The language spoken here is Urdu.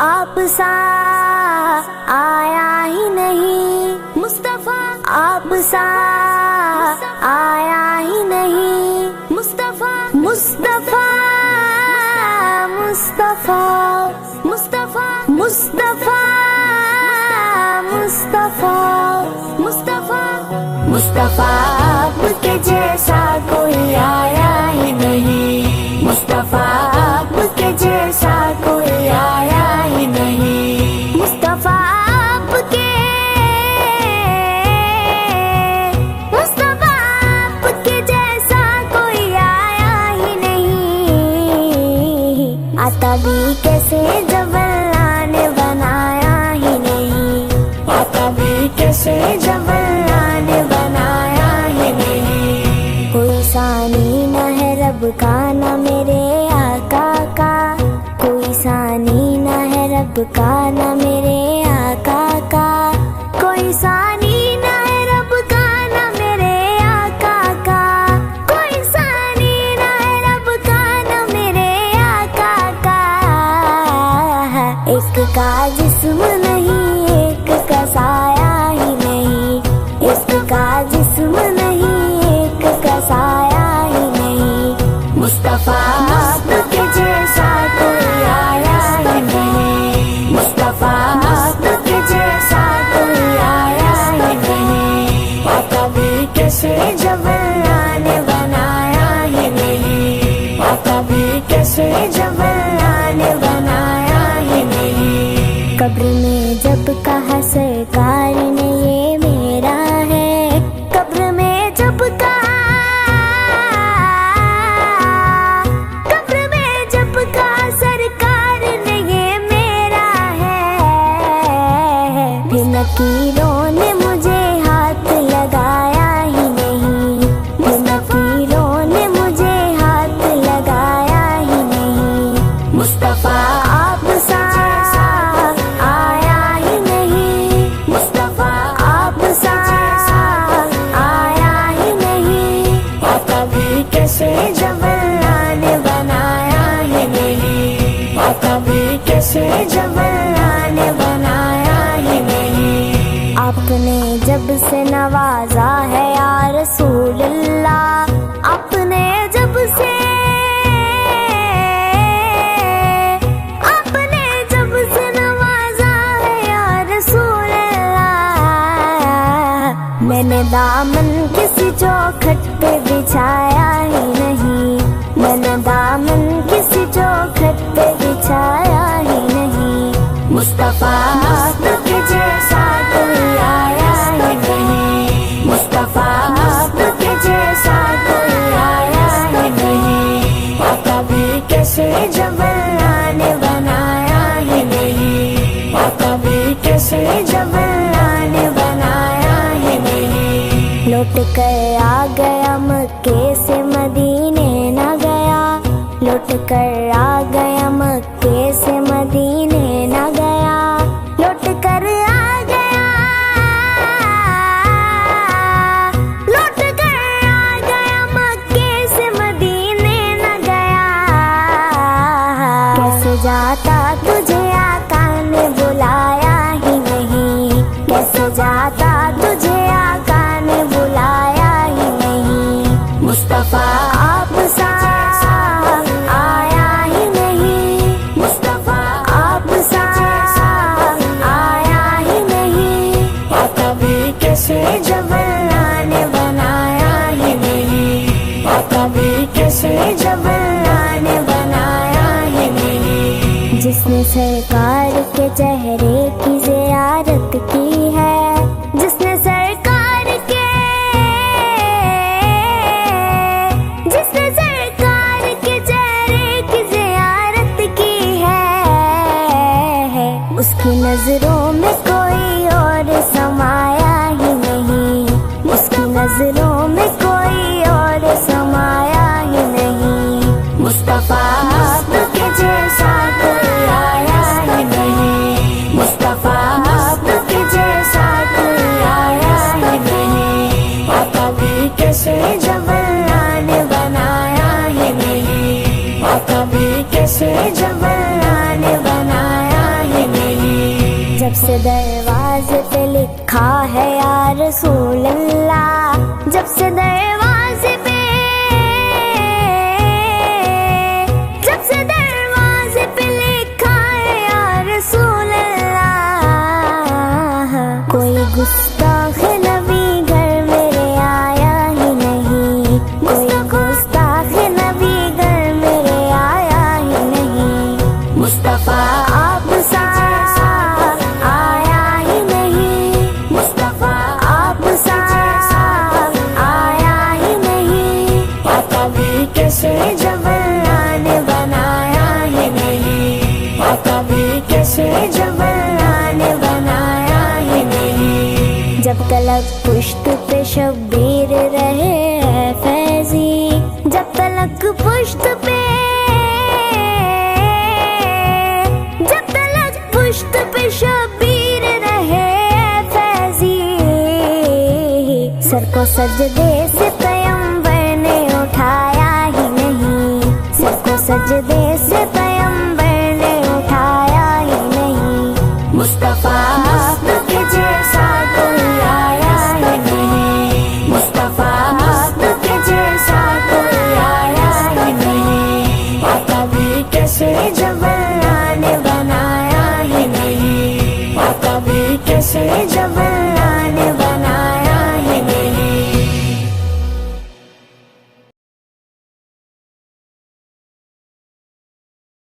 آپ سا آیا ہی نہیں، مصطفیٰ آپ سا آیا ہی نہیں، مصطفیٰ مصطفیٰ مصطفیٰ مصطفیٰ مصطفیٰ مصطفیٰ مصطفیٰ مصطفیٰ آپ کے جیسا کوئی آیا ہی نہیں، مصطفیٰ آپ کے جیسا کوئی آیا ہی نہیں، مصطفیٰ آپ کے، مصطفیٰ آپ کے جیسا کوئی آیا ہی نہیں، آتا بھی کیسے جب اللہ نے بنایا ہی نہیں، آتا بھی کیسے جب اللہ نے بنایا ہی نہیں، کوئی ثانی نہ ہے رب کا نہ میرے آقا کا، کوئی ثانی نہ ہے رب کا نہ میرے آقا کا، کوئی ثانی نہ ہے رب کا نہ میرے آقا کا، کوئی ثانی نہ ہے رب کا نہ میرے آقا کا، ایک کا جسم نہیں ایک کا سایہ ہی نہیں، ایک کا جسم نہیں ایک کا سایہ ہی نہیں، مصطفیٰ آپ کے جیسا کوئی آیا ہی نہیں، مصطفیٰ آپ کے جیسا کوئی آیا ہی نہیں، آتا بھی کیسے جب اللہ نے بنایا ہی نہیں، آتا بھی کیسے جب اللہ نے بنایا ہی نہیں، قبر میں جب کہا سرکار نے یہ میرا ہے، قبر میں جب کہا، قبر میں جب کہا سرکار نے یہ میرا ہے، پھر نکیروں نے مجھے ہاتھ لگایا ہی نہیں، پھر نکیروں نے مجھے ہاتھ لگایا ہی نہیں، مصطفیٰ آپ سا آیا ہی نہیں، مصطفیٰ آپ سا آیا ہی نہیں، آتا بھی کیسے جب اللہ نے بنایا ہی نہیں، آتا بھی کیسے جب اللہ نے بنایا ہی نہیں، آپ نے جب سے نوازا ہے یا رسول اللہ، آپ نے جب سے، آپ نے جب سے نوازا ہے یا رسول اللہ، میں نے دامن کسی چوکھٹ پہ بچھایا ہی نہیں، میں نے دامن کسی چوکھٹ پہ بچھایا ہی نہیں، مصطفیٰ آپ کے جیسا کوئی آیا ہی نہیں، مصطفیٰ آپ کے جیسا کوئی آیا ہی نہیں، آتا بھی کیسے جب اللہ نے بنایا ہی نہیں، آتا بھی کیسے جب اللہ نے بنایا ہی نہیں، لوٹ کر آ گیا مکے سے مدینے نہ گیا، لوٹ کر آ گیا مکے سے مدینے نہ گیا، لوٹ کر آ گیا، لوٹ کر آ گیا مکے سے مدینے نہ گیا، کیسے جاتا تجھے آقا نے بلایا ہی نہیں، کیسے جاتا تجھے آقا نے بلایا ہی نہیں، مصطفیٰ آپ سا آیا ہی نہیں، مصطفیٰ آپ سا آیا ہی نہیں، آتا بھی کیسے جب اللہ نے بنایا ہی نہیں، آتا بھی کیسے جب اللہ نے بنایا ہی نہیں، جس نے سرکار کے چہرے کی زیارت کی ہے، جس نے سرکار کے، جس نے سرکار کے چہرے کی زیارت کی ہے، اس کی نظروں میں کوئی اور سمایا ہی نہیں، اس کی نظروں میں کوئی اور سمایا ہی نہیں، مصطفیٰ آپ کے جیسا کوئی آیا ہی نہیں، مصطفیٰ آپ کے جیسا کوئی آیا ہی نہیں، آتا بھی کیسے جب اللہ نے بنایا ہی نہیں، آتا بھی کیسے جب اللہ نے بنایا ہی جب سے دروازے پہ لکھا ہے یا رسول اللہ، جب سے دروازے پہ، جب سے دروازے پہ لکھا ہے یا رسول اللہ، کوئی گستاخ نبی گھر میرے آیا ہی نہیں، کوئی گستاخ نبی گھر میرے آیا ہی نہیں، مصطفیٰ آپ سا آیا ہی نہیں، مصطفیٰ آپ سا آیا ہی نہیں، آقا بھی کیسے جب اللہ نے بنایا ہی نہیں، آقا بھی کیسے جب اللہ نے بنایا ہی نہیں، جب تلک پشت پہ شبیر رہے ہے فیضی، جب تلک پشت پہ، جب تلک پشت پہ شبیر رہے فیضی، سر کو سجدے سے پیغمبر نے اٹھایا ہی نہیں، سر کو سجدے سے